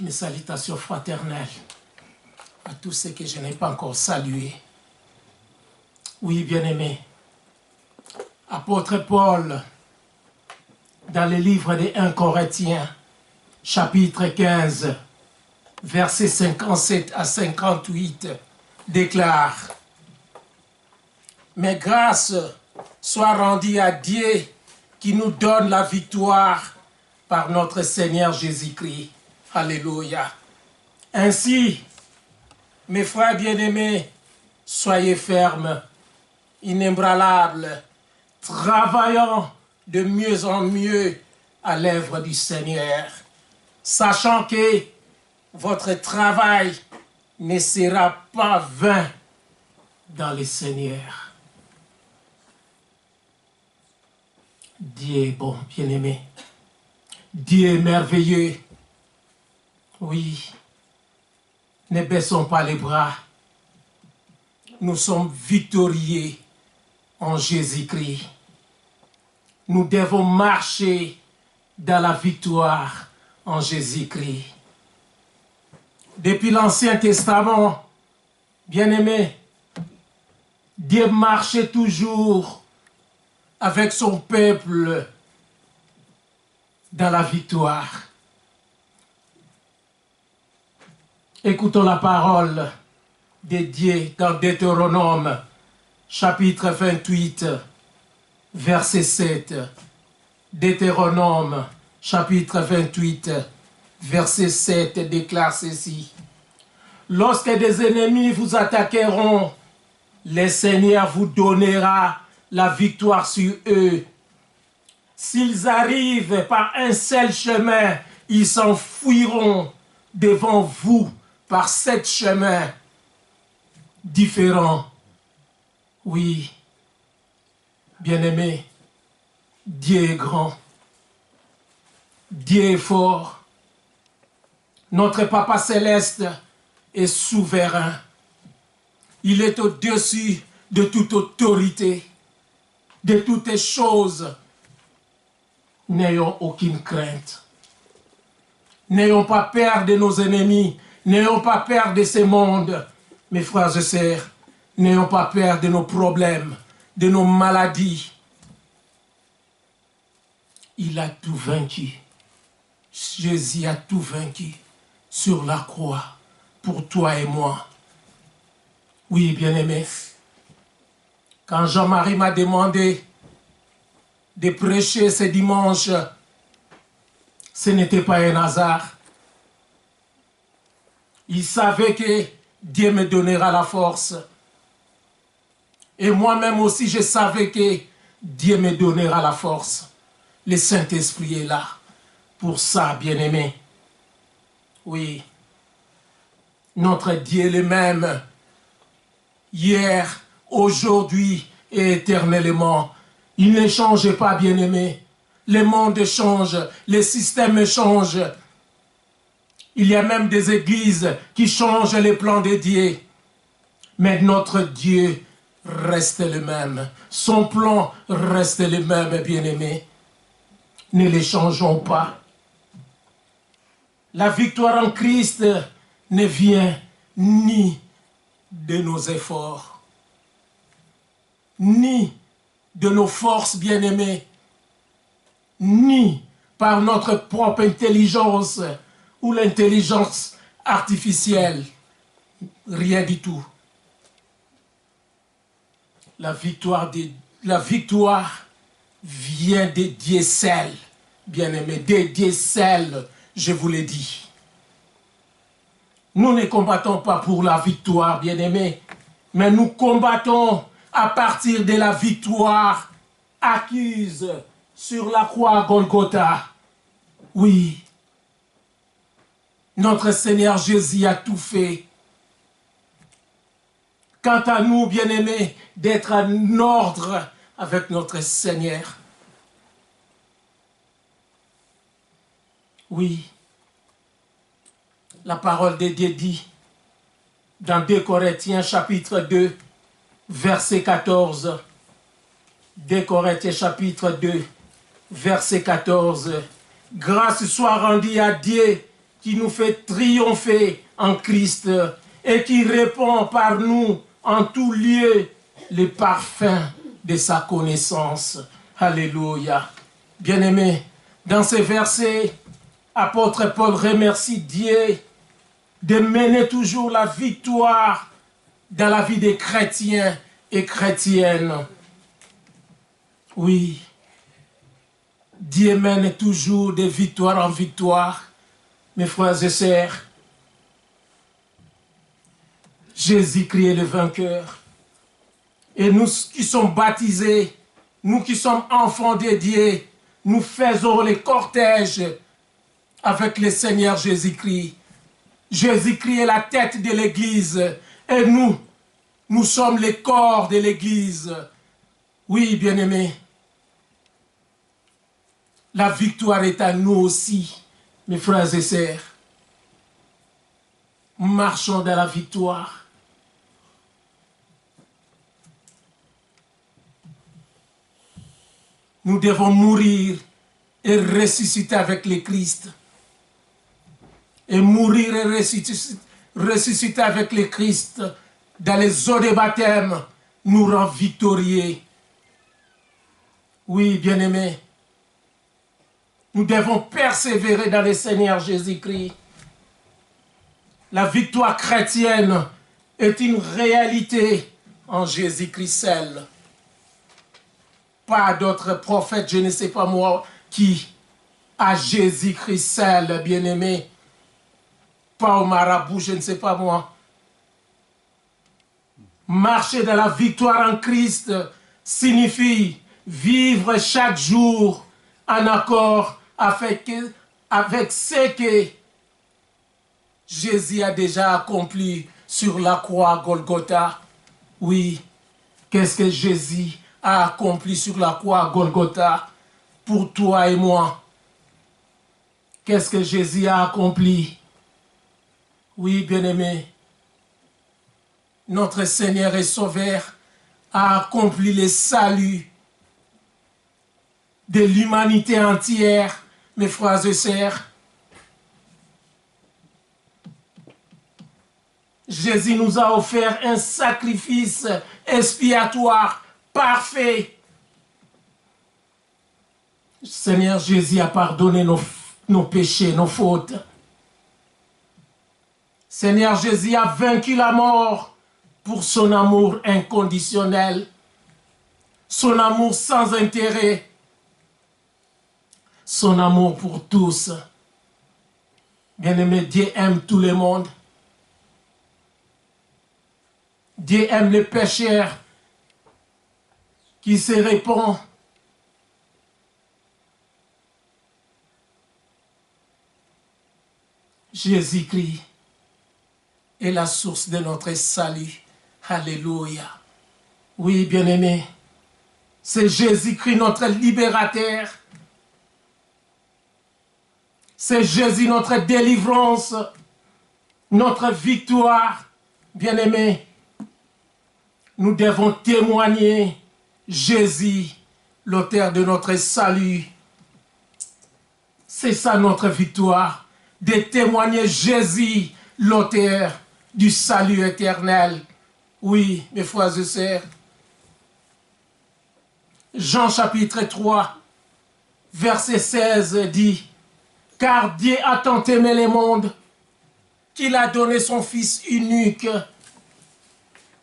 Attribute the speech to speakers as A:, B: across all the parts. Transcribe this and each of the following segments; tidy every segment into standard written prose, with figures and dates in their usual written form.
A: Mes salutations fraternelles à tous ceux que je n'ai pas encore salués. Oui, bien-aimés, apôtre Paul, dans le livre des 1 Corinthiens, chapitre 15, versets 57 à 58, déclare: « Mais grâce soit rendue à Dieu qui nous donne la victoire par notre Seigneur Jésus-Christ. » Alléluia. Ainsi, mes frères bien-aimés, soyez fermes, inébranlables, travaillant de mieux en mieux à l'œuvre du Seigneur, sachant que votre travail ne sera pas vain dans le Seigneur. Dieu est bon, bien-aimé. Dieu est merveilleux. Oui, ne baissons pas les bras. Nous sommes victorieux en Jésus-Christ. Nous devons marcher dans la victoire en Jésus-Christ. Depuis l'Ancien Testament, bien-aimés, Dieu marchait toujours avec son peuple dans la victoire. Écoutons la parole de Dieu dans Deutéronome, chapitre 28, verset 7. Deutéronome, chapitre 28, verset 7 déclare ceci: « Lorsque des ennemis vous attaqueront, le Seigneur vous donnera la victoire sur eux. S'ils arrivent par un seul chemin, ils s'enfuiront devant vous par 7 chemins différents. » Oui, bien-aimés, Dieu est grand, Dieu est fort. Notre Papa Céleste est souverain. Il est au-dessus de toute autorité, de toutes les choses. N'ayons aucune crainte. N'ayons pas peur de nos ennemis. N'ayons pas peur de ce monde. Mes frères et sœurs, n'ayons pas peur de nos problèmes, de nos maladies. Il a tout vaincu. Jésus a tout vaincu sur la croix pour toi et moi. Oui, bien-aimé, quand Jean-Marie m'a demandé de prêcher ce dimanche, ce n'était pas un hasard. Il savait que Dieu me donnera la force. Et moi-même aussi, je savais que Dieu me donnera la force. Le Saint-Esprit est là. Pour ça, bien-aimé. Oui. Notre Dieu est le même. Hier, aujourd'hui et éternellement. Il ne change pas, bien-aimé. Le monde change. Les systèmes changent. Il y a même des églises qui changent les plans de Dieu. Mais notre Dieu reste le même. Son plan reste le même, bien-aimé. Ne les changeons pas. La victoire en Christ ne vient ni de nos efforts, ni de nos forces, bien-aimées, ni par notre propre intelligence ou l'intelligence artificielle. Rien du tout. La victoire vient de Dieu seul, bien-aimé, de Dieu seul, je vous l'ai dit. Nous ne combattons pas pour la victoire, bien-aimé, mais nous combattons à partir de la victoire acquise sur la croix Golgotha. Oui, notre Seigneur Jésus a tout fait. Quant à nous, bien-aimés, d'être en ordre avec notre Seigneur. Oui, la parole de Dieu dit dans 2 Corinthiens chapitre 2, verset 14. 2 Corinthiens chapitre 2, verset 14. « Grâce soit rendue à Dieu qui nous fait triompher en Christ et qui répand par nous en tout lieu les parfums de sa connaissance. Alléluia. Bien-aimés, dans ces versets, apôtre Paul remercie Dieu de mener toujours la victoire dans la vie des chrétiens et chrétiennes. Oui, Dieu mène toujours de victoire en victoire, mes frères et sœurs. Jésus-Christ est le vainqueur. Et nous qui sommes baptisés, nous qui sommes enfants de Dieu, nous faisons les cortèges avec le Seigneur Jésus-Christ. Jésus-Christ est la tête de l'Église et nous sommes les corps de l'Église. Oui, bien-aimés, la victoire est à nous aussi, mes frères et sœurs. Marchons dans la victoire. Nous devons mourir et ressusciter avec le Christ. Et mourir et ressusciter avec le Christ dans les eaux de baptême nous rend victorieux. Oui, bien-aimés, nous devons persévérer dans le Seigneur Jésus-Christ. La victoire chrétienne est une réalité en Jésus-Christ seul. Pas d'autres prophètes, je ne sais pas moi, qui a Jésus-Christ seul, bien-aimé. Pas au marabout, je ne sais pas moi. Marcher dans la victoire en Christ signifie vivre chaque jour en accord avec ce que Jésus a déjà accompli sur la croix Golgotha. Oui, qu'est-ce que Jésus a accompli sur la croix Golgotha pour toi et moi? Qu'est-ce que Jésus a accompli? Oui, bien-aimé, notre Seigneur et Sauveur a accompli le salut de l'humanité entière, mes frères et sœurs. Jésus nous a offert un sacrifice expiatoire parfait. Seigneur Jésus a pardonné nos péchés, nos fautes. Seigneur Jésus a vaincu la mort pour son amour inconditionnel, son amour sans intérêt, son amour pour tous. Bien-aimé, Dieu aime tout le monde. Dieu aime les pécheurs qui se répandent. Jésus-Christ est la source de notre salut. Alléluia. Oui, bien-aimé, c'est Jésus-Christ notre libérateur. C'est Jésus notre délivrance, notre victoire. Bien-aimé, nous devons témoigner Jésus, l'auteur de notre salut. C'est ça notre victoire, de témoigner Jésus, l'auteur du salut éternel. Oui, mes frères et sœurs. Jean chapitre 3, verset 16 dit: « Car Dieu a tant aimé le monde qu'il a donné son Fils unique,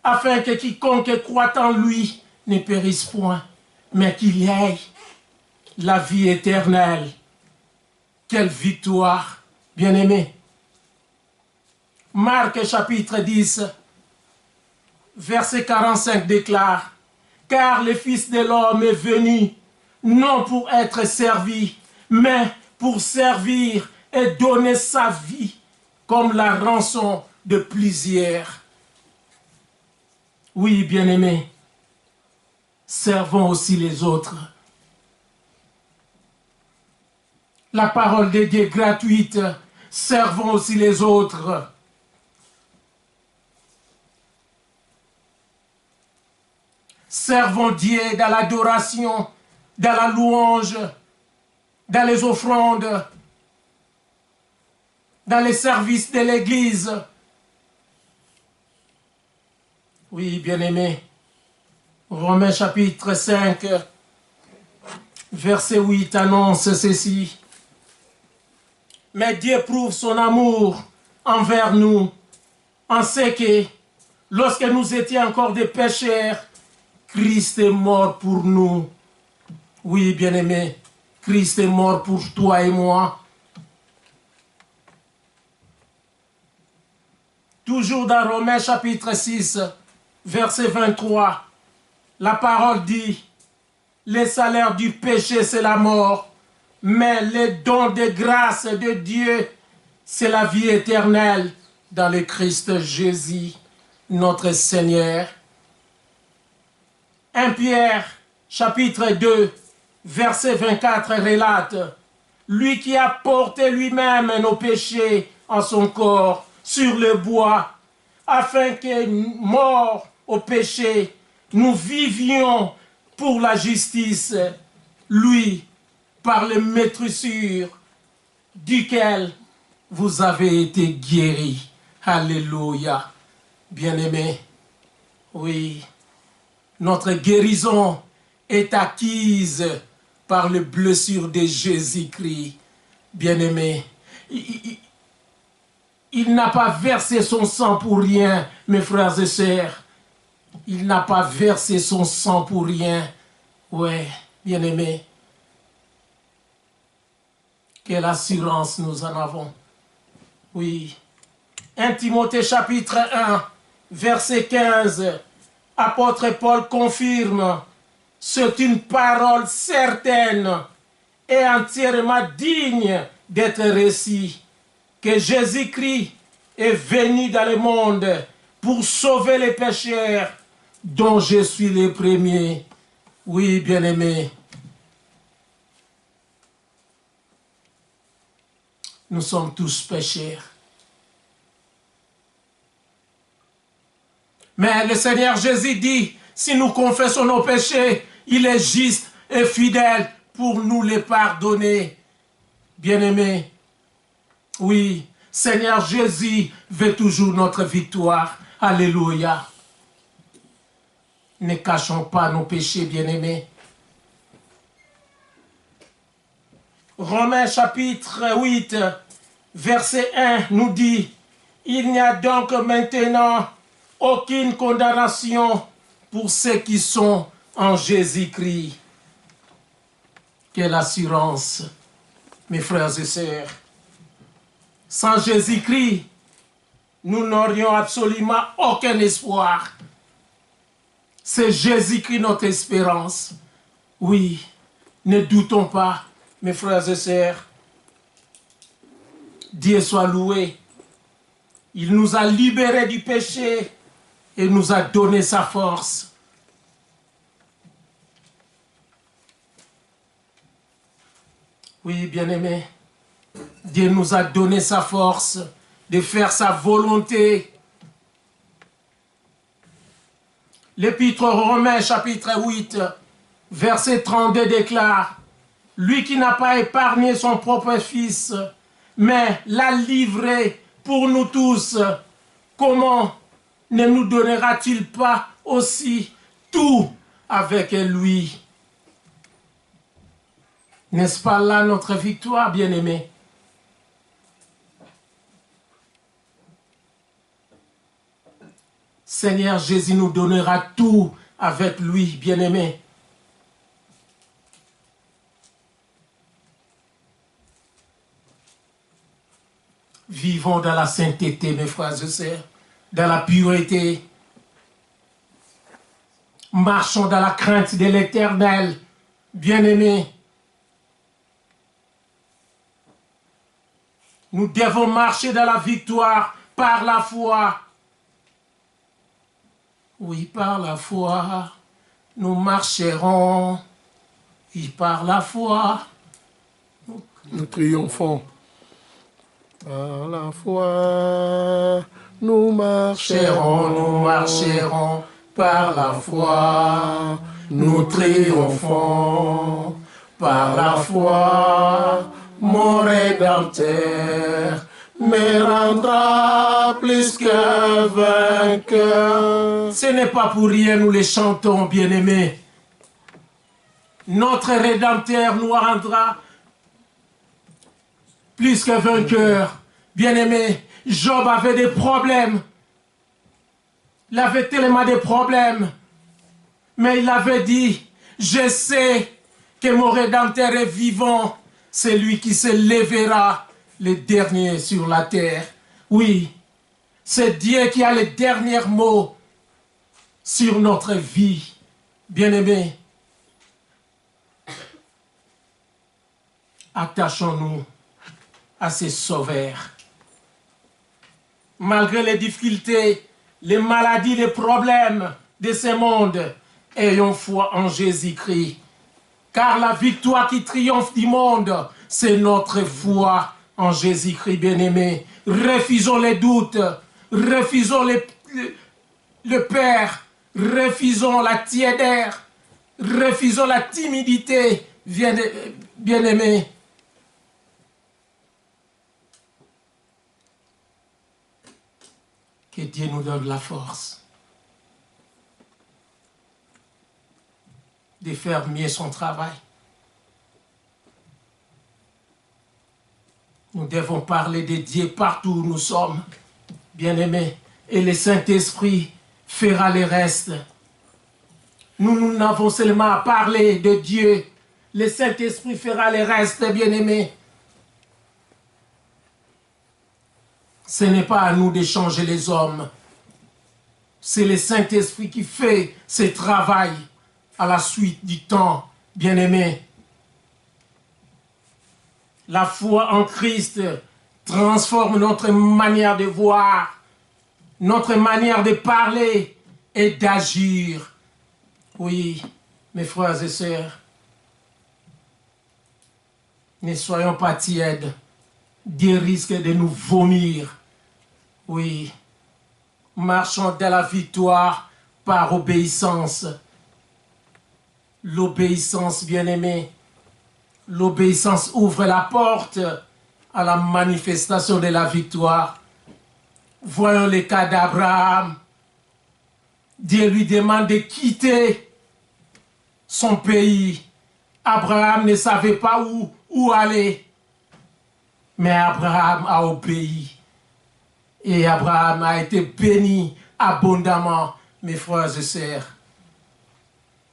A: afin que quiconque croit en lui ne périsse point, mais qu'il ait la vie éternelle. » Quelle victoire, bien-aimés. Marc chapitre 10, verset 45 déclare: « Car le Fils de l'homme est venu, non pour être servi, mais pour servir et donner sa vie comme la rançon de plusieurs. » Oui, bien-aimés, servons aussi les autres. La parole de Dieu est gratuite, servons aussi les autres. Servons Dieu dans l'adoration, dans la louange, dans les offrandes. dans les services de l'Église. Oui, bien-aimés, Romains chapitre 5, verset 8 annonce ceci. Mais Dieu prouve son amour envers nous en ce que, lorsque nous étions encore des pécheurs, Christ est mort pour nous. Oui, bien-aimé, Christ est mort pour toi et moi. Toujours dans Romains chapitre 6, verset 23, la parole dit, le salaire du péché, c'est la mort, mais le don de grâce de Dieu, c'est la vie éternelle dans le Christ Jésus, notre Seigneur. 1 Pierre, chapitre 2, verset 24 relate, lui qui a porté lui-même nos péchés en son corps sur le bois, afin que, morts au péché, nous vivions pour la justice, lui, par les maîtrissures duquel vous avez été guéris. Alléluia. Bien-aimés, oui, notre guérison est acquise par les blessures de Jésus-Christ. Bien-aimés, il n'a pas versé son sang pour rien, mes frères et sœurs. Il n'a pas versé son sang pour rien. Ouais, bien-aimés. Quelle assurance nous en avons. Oui. 1 Timothée chapitre 1, verset 15. Apôtre Paul confirme, c'est une parole certaine et entièrement digne d'être récit, que Jésus-Christ est venu dans le monde pour sauver les pécheurs, dont je suis le premier. Oui, bien-aimés. Nous sommes tous pécheurs. Mais le Seigneur Jésus dit, si nous confessons nos péchés, il est juste et fidèle pour nous les pardonner. Bien-aimés, oui, Seigneur Jésus veut toujours notre victoire. Alléluia. Ne cachons pas nos péchés, bien-aimés. Romains chapitre 8, verset 1 nous dit, il n'y a donc maintenant aucune condamnation pour ceux qui sont en Jésus-Christ. Quelle assurance, mes frères et sœurs. Sans Jésus-Christ, nous n'aurions absolument aucun espoir. C'est Jésus-Christ notre espérance. Oui, ne doutons pas, mes frères et sœurs. Dieu soit loué. Il nous a libérés du péché et nous a donné sa force. Oui, bien-aimés, Dieu nous a donné sa force de faire sa volonté. L'Épître aux Romains, chapitre 8, verset 32 déclare, « Lui qui n'a pas épargné son propre Fils, mais l'a livré pour nous tous, comment ne nous donnera-t-il pas aussi tout avec lui ?» N'est-ce pas là notre victoire, bien-aimés? Seigneur Jésus nous donnera tout avec lui, bien-aimés. Vivons dans la sainteté, mes frères et sœurs, dans la pureté. Marchons dans la crainte de l'Éternel, bien-aimés. Nous devons marcher dans la victoire par la foi. Oui, par la foi, nous marcherons. Oui, par la foi,
B: nous triomphons. Par la foi, nous
A: marcherons. Par la foi, nous triomphons. Par la foi, mon Rédempteur
B: me rendra plus que vainqueur.
A: Ce n'est pas pour rien nous les chantons, bien-aimés. Notre Rédempteur nous rendra plus que vainqueur. Bien-aimés, Job avait des problèmes. Il avait tellement de problèmes. Mais il avait dit, je sais que mon Rédempteur est vivant. C'est lui qui se lèvera le dernier sur la terre. Oui, c'est Dieu qui a les derniers mots sur notre vie. Bien-aimés, attachons-nous à ces sauveurs. Malgré les difficultés, les maladies, les problèmes de ce monde, ayons foi en Jésus-Christ. Car la victoire qui triomphe du monde, c'est notre foi en Jésus-Christ, bien-aimé. Refusons les doutes, refusons le père, refusons la tiédeur, refusons la timidité, bien-aimé. Que Dieu nous donne la force de faire mieux son travail. Nous devons parler de Dieu partout où nous sommes, bien-aimés, et le Saint-Esprit fera le reste. Nous n'avons seulement à parler de Dieu, le Saint-Esprit fera le reste, bien-aimés. Ce n'est pas à nous de changer les hommes. C'est le Saint-Esprit qui fait ce travail à la suite du temps, bien-aimés. La foi en Christ transforme notre manière de voir, notre manière de parler et d'agir. Oui, mes frères et sœurs, ne soyons pas tièdes, Dieu risque de nous vomir. Oui, marchons dans la victoire par obéissance. L'obéissance, bien-aimée, l'obéissance ouvre la porte à la manifestation de la victoire. Voyons le cas d'Abraham. Dieu lui demande de quitter son pays. Abraham ne savait pas où aller. Mais Abraham a obéi. Et Abraham a été béni abondamment, mes frères et sœurs.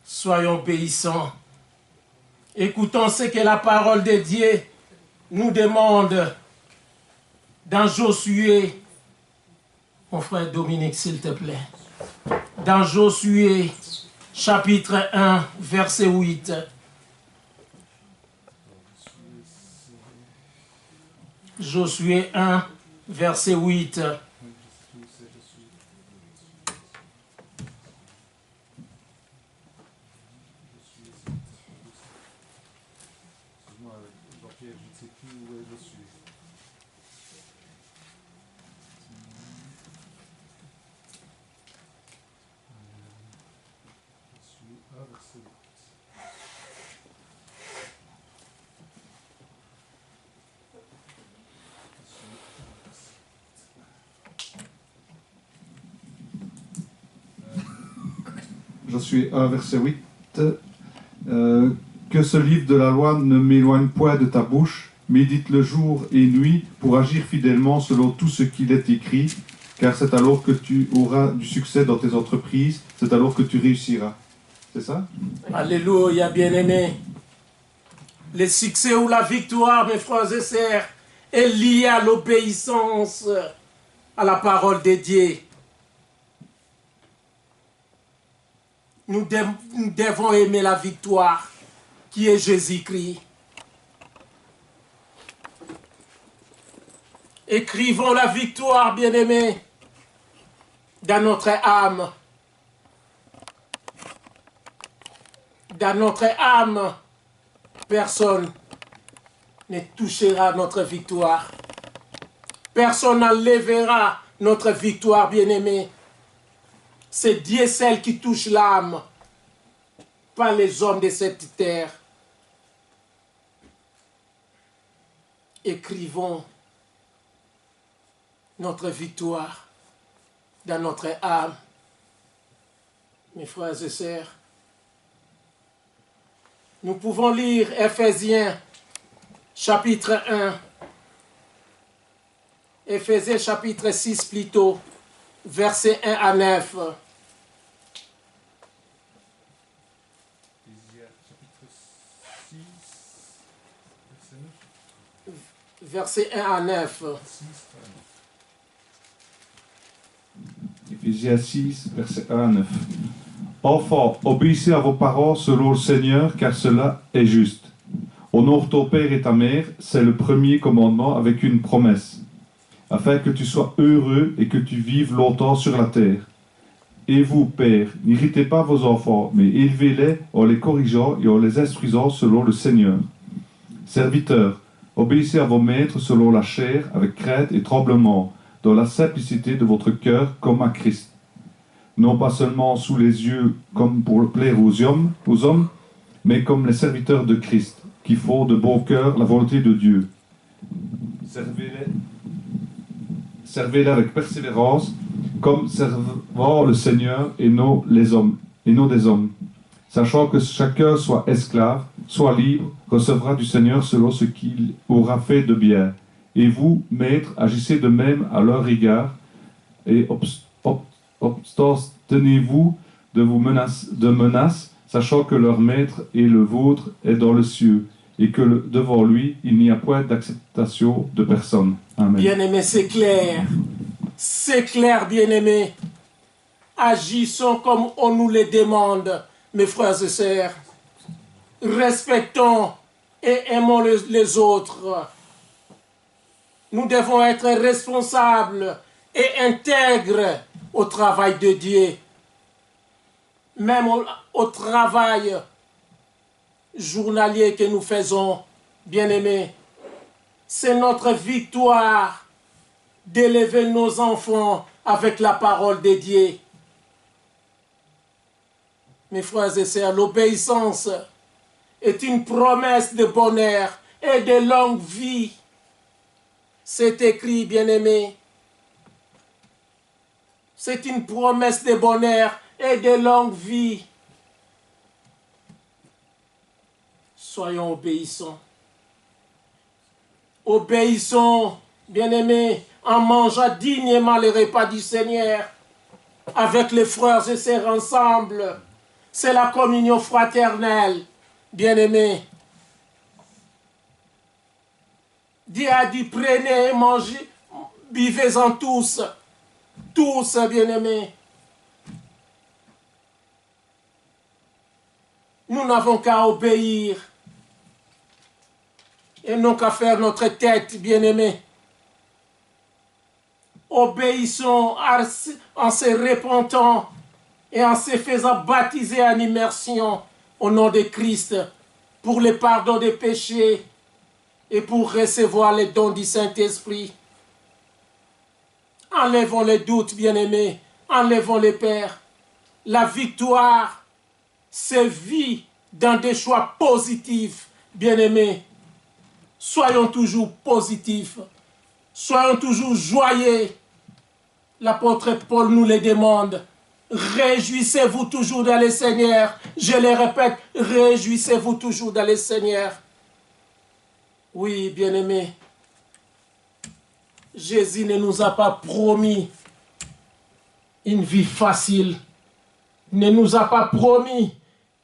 A: Soyons obéissants. Écoutons ce que la parole de Dieu nous demande dans Josué. Mon frère Dominique, s'il te plaît. Dans Josué, chapitre 1, verset 8. Josué 1, verset 8.
C: Josué 1, verset 8. Que ce livre de la loi ne m'éloigne point de ta bouche, médite-le jour et nuit pour agir fidèlement selon tout ce qu'il est écrit, car c'est alors que tu auras du succès dans tes entreprises, c'est alors que tu réussiras. C'est ça?
A: Alléluia, bien-aimé. Le succès ou la victoire, mes frères et sœurs, est lié à l'obéissance à la parole de Dieu. Nous devons aimer la victoire qui est Jésus-Christ. Écrivons la victoire, bien-aimés, dans notre âme. Dans notre âme, personne ne touchera notre victoire. Personne n'enlèvera notre victoire, bien-aimés. C'est Dieu seul qui touche l'âme, pas les hommes de cette terre. Écrivons notre victoire dans notre âme. Mes frères et sœurs, nous pouvons lire Éphésiens chapitre 1, Éphésiens chapitre 6 plutôt, versets 1 à 9. Versets 1 à 9.
C: Éphésiens 6, versets 1 à 9. Enfants, obéissez à vos parents selon le Seigneur, car cela est juste. Honore ton père et ta mère, c'est le premier commandement avec une promesse, afin que tu sois heureux et que tu vives longtemps sur la terre. Et vous, pères, n'irritez pas vos enfants, mais élevez-les en les corrigeant et en les instruisant selon le Seigneur. Serviteurs, obéissez à vos maîtres selon la chair, avec crainte et tremblement, dans la simplicité de votre cœur, comme à Christ. Non pas seulement sous les yeux, comme pour plaire aux hommes, mais comme les serviteurs de Christ, qui font de bon cœur la volonté de Dieu. Servez-les avec persévérance, comme servant le Seigneur et non des hommes, sachant que chacun soit esclave, soit libre, recevra du Seigneur selon ce qu'il aura fait de bien. Et vous, maîtres, agissez de même à leur égard, et abstenez-vous de menaces, sachant que leur maître et le vôtre est dans le cieux, et que devant lui, il n'y a point d'acceptation de personne. Amen.
A: Bien-aimés, c'est clair. C'est clair, bien-aimés. Agissons comme on nous le demande, mes frères et sœurs. Respectons et aimons les autres. Nous devons être responsables et intègres au travail de Dieu. Même au travail journalier que nous faisons, bien-aimés. C'est notre victoire d'élever nos enfants avec la parole de Dieu. Mes frères et sœurs, l'obéissance est une promesse de bonheur et de longue vie. C'est écrit, bien-aimés. C'est une promesse de bonheur et de longue vie. Soyons obéissants. Obéissons, bien-aimés, en mangeant dignement les repas du Seigneur avec les frères et sœurs ensemble. C'est la communion fraternelle, bien-aimés. Dieu a dit, prenez et mangez, buvez-en tous. Tous, bien-aimés. Nous n'avons qu'à obéir et non qu'à faire notre tête, bien-aimés. Obéissons en se repentant et en se faisant baptiser en immersion au nom de Christ pour le pardon des péchés et pour recevoir les dons du Saint-Esprit. Enlevons les doutes, bien-aimés. Enlevons les peurs. La victoire se vit dans des choix positifs, bien-aimés. Soyons toujours positifs. Soyons toujours joyeux. L'apôtre Paul nous le demande. Réjouissez-vous toujours dans le Seigneur. Je le répète, réjouissez-vous toujours dans le Seigneur. Oui, bien-aimés. Jésus ne nous a pas promis une vie facile. Ne nous a pas promis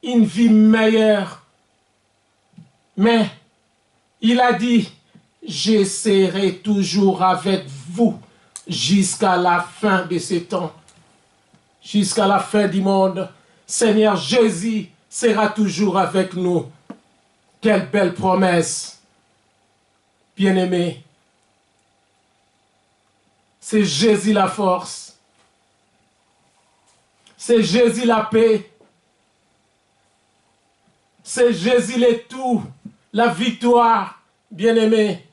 A: une vie meilleure. Mais il a dit, je serai toujours avec vous jusqu'à la fin de ce temps. Jusqu'à la fin du monde. Seigneur Jésus sera toujours avec nous. Quelle belle promesse. Bien-aimés. C'est Jésus la force. C'est Jésus la paix. C'est Jésus le tout, la victoire, bien-aimés.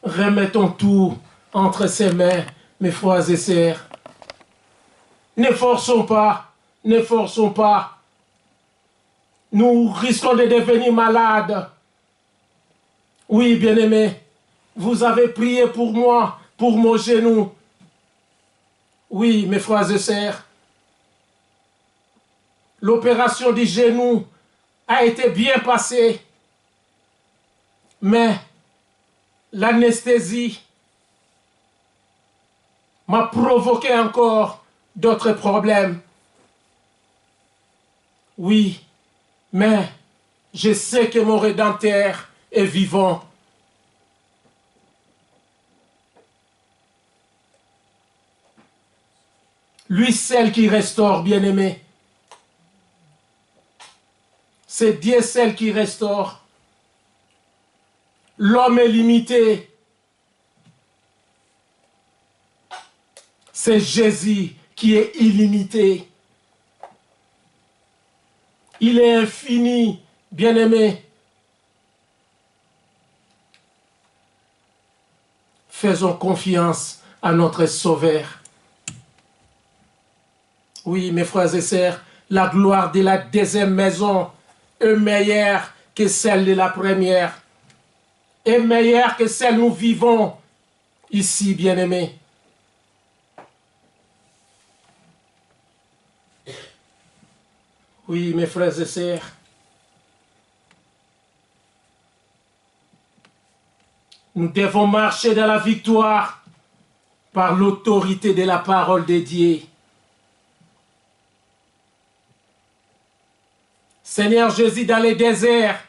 A: Remettons tout entre ses mains, mes frères et sœurs. Ne forçons pas, ne forçons pas. Nous risquons de devenir malades. Oui, bien-aimés. Vous avez prié pour moi, pour mon genou. Oui, mes frères et sœurs. L'opération du genou a été bien passée. Mais l'anesthésie m'a provoqué encore d'autres problèmes. Oui, mais je sais que mon Rédempteur est vivant. Lui, celle qui restaure, bien-aimé. C'est Dieu, celle qui restaure. L'homme est limité. C'est Jésus qui est illimité. Il est infini, bien-aimé. Faisons confiance à notre Sauveur. Oui, mes frères et sœurs, la gloire de la deuxième maison est meilleure que celle de la première. Est meilleure que celle que nous vivons ici, bien-aimés. Oui, mes frères et sœurs. Nous devons marcher dans la victoire par l'autorité de la parole de Dieu. Seigneur Jésus, dans les déserts,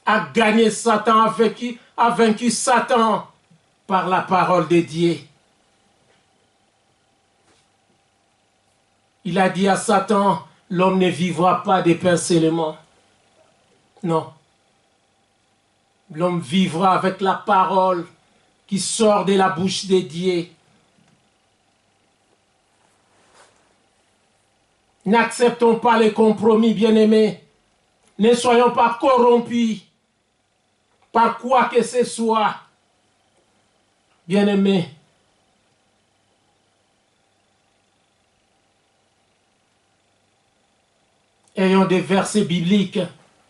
A: a gagné Satan, a vaincu Satan par la parole de Dieu. Il a dit à Satan, l'homme ne vivra pas de pain seulement. Non. L'homme vivra avec la parole qui sort de la bouche de Dieu. N'acceptons pas les compromis, bien-aimés. Ne soyons pas corrompus par quoi que ce soit. Bien-aimés, ayons des versets bibliques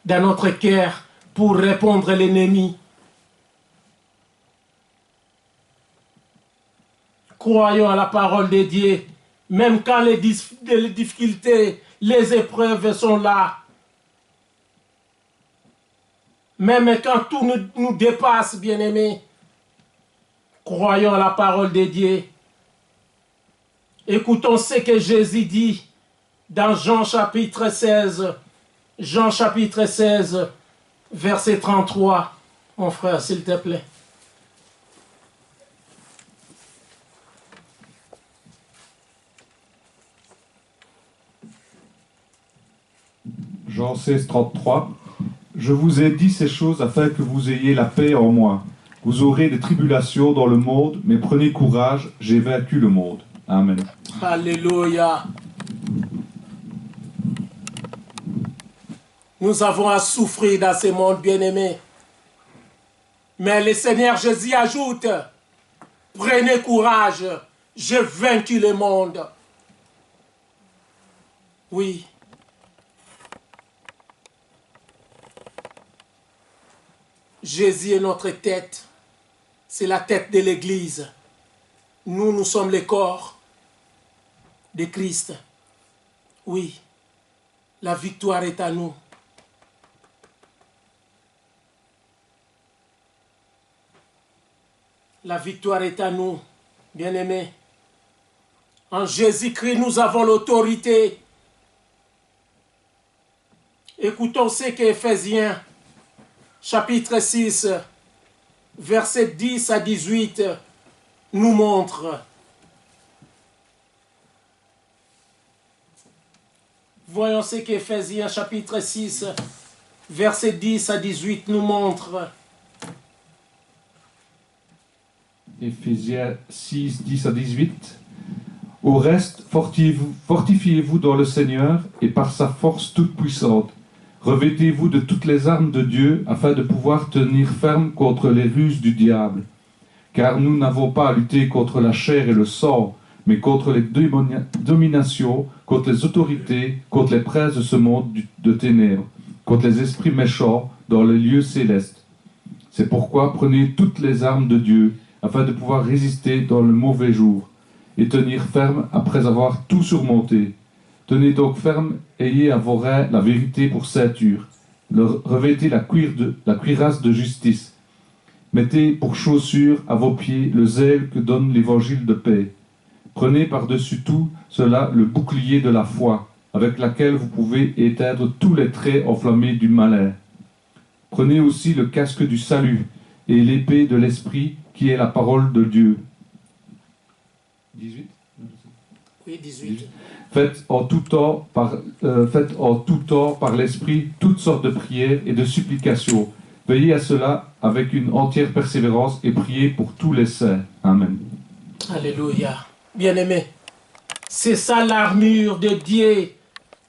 A: dans notre cœur pour répondre à l'ennemi. Croyons à la parole de Dieu, même quand les difficultés, les épreuves sont là. Même quand tout nous dépasse, bien-aimés, croyons à la parole de Dieu. Écoutons ce que Jésus dit dans Jean chapitre 16. Jean chapitre 16, verset 33. Mon frère, s'il te plaît.
C: Jean 16, 33. Je vous ai dit ces choses afin que vous ayez la paix en moi. Vous aurez des tribulations dans le monde, mais prenez courage, j'ai vaincu le monde. Amen.
A: Alléluia. Nous avons à souffrir dans ce monde, bien-aimé. Mais le Seigneur Jésus ajoute, prenez courage, j'ai vaincu le monde. Oui. Jésus est notre tête. C'est la tête de l'Église. Nous, nous sommes le corps de Christ. Oui. La victoire est à nous. La victoire est à nous, bien-aimés. En Jésus-Christ, nous avons l'autorité. Écoutons ce qu'Éphésiens, chapitre 6, versets 10 à 18, nous montre. Voyons ce qu'Éphésiens, chapitre 6, versets 10 à 18, nous montre.
C: Éphésiens 6, 10 à 18. Au reste, fortifiez-vous dans le Seigneur et par sa force toute puissante. Revêtez-vous de toutes les armes de Dieu afin de pouvoir tenir ferme contre les ruses du diable. Car nous n'avons pas à lutter contre la chair et le sang, mais contre les dominations, contre les autorités, contre les princes de ce monde de ténèbres, contre les esprits méchants dans les lieux célestes. C'est pourquoi prenez toutes les armes de Dieu, afin de pouvoir résister dans le mauvais jour, et tenir ferme après avoir tout surmonté. Tenez donc ferme, ayez à vos reins la vérité pour ceinture, revêtez la cuirasse de justice, mettez pour chaussure à vos pieds le zèle que donne l'évangile de paix. Prenez par-dessus tout cela le bouclier de la foi, avec laquelle vous pouvez éteindre tous les traits enflammés du malin. Prenez aussi le casque du salut et l'épée de l'esprit qui est la parole de Dieu. 18 ?
A: Oui, 18.
C: Faites en tout temps par l'esprit toutes sortes de prières et de supplications. Veillez à cela avec une entière persévérance et priez pour tous les saints. Amen.
A: Alléluia. Bien-aimés, c'est ça l'armure de Dieu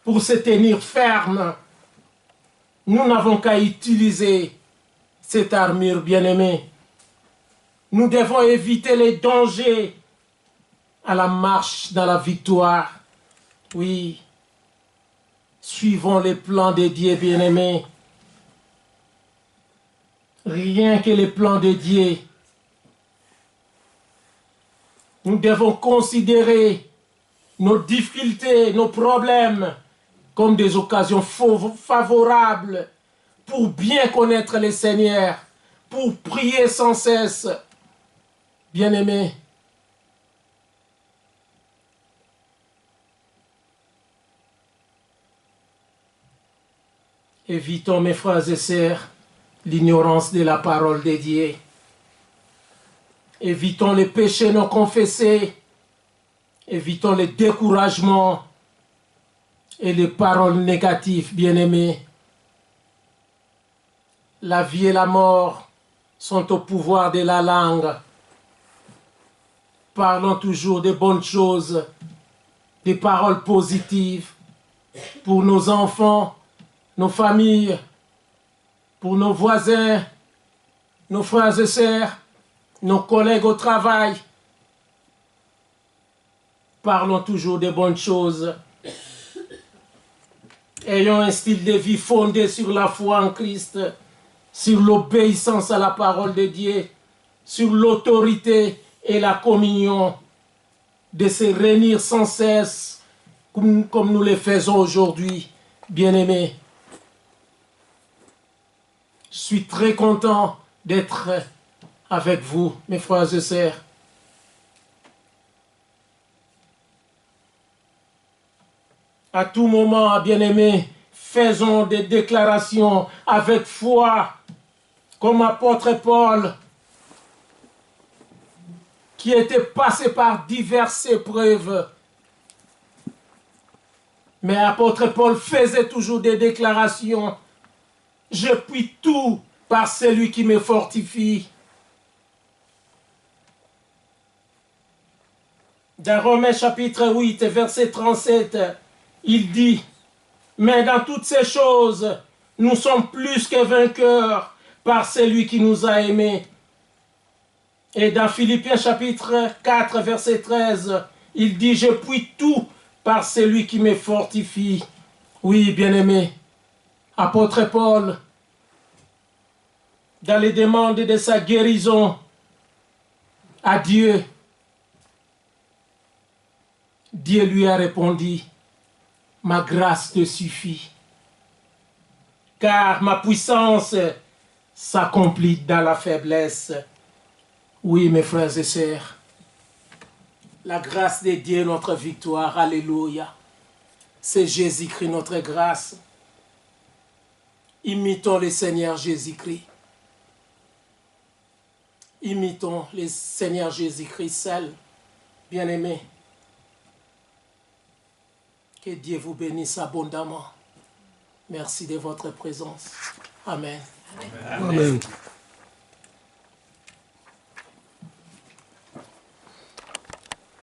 A: pour se tenir ferme. Nous n'avons qu'à utiliser cette armure, bien-aimés. Nous devons éviter les dangers à la marche dans la victoire. Oui, suivons les plans de Dieu, bien-aimés. Rien que les plans de Dieu. Nous devons considérer nos difficultés, nos problèmes comme des occasions favorables pour bien connaître le Seigneur, pour prier sans cesse. Bien-aimés, évitons, mes frères et sœurs, l'ignorance de la parole de Dieu. Évitons les péchés non confessés. Évitons les découragements et les paroles négatives, bien-aimés. La vie et la mort sont au pouvoir de la langue. Parlons toujours des bonnes choses, des paroles positives pour nos enfants, nos familles, pour nos voisins, nos frères et sœurs, nos collègues au travail. Parlons toujours des bonnes choses. Ayons un style de vie fondé sur la foi en Christ, sur l'obéissance à la parole de Dieu, sur l'autorité et la communion, de se réunir sans cesse, comme nous le faisons aujourd'hui, bien-aimés. Je suis très content d'être avec vous, mes frères et sœurs. À tout moment, bien-aimés, faisons des déclarations avec foi, comme apôtre Paul, qui était passé par diverses épreuves. Mais apôtre Paul faisait toujours des déclarations. Je puis tout par celui qui me fortifie. Dans Romains chapitre 8, verset 37, il dit, « Mais dans toutes ces choses, nous sommes plus que vainqueurs par celui qui nous a aimés. » Et dans Philippiens chapitre 4, verset 13, il dit, « Je puis tout par celui qui me fortifie. » Oui, bien-aimé, apôtre Paul, dans les demandes de sa guérison à Dieu, Dieu lui a répondu, « Ma grâce te suffit, car ma puissance s'accomplit dans la faiblesse. » Oui, mes frères et sœurs, la grâce de Dieu, notre victoire, alléluia. C'est Jésus-Christ, notre grâce. Imitons le Seigneur Jésus-Christ. Imitons le Seigneur Jésus-Christ seul, bien-aimés. Que Dieu vous bénisse abondamment. Merci de votre présence. Amen.
B: Amen.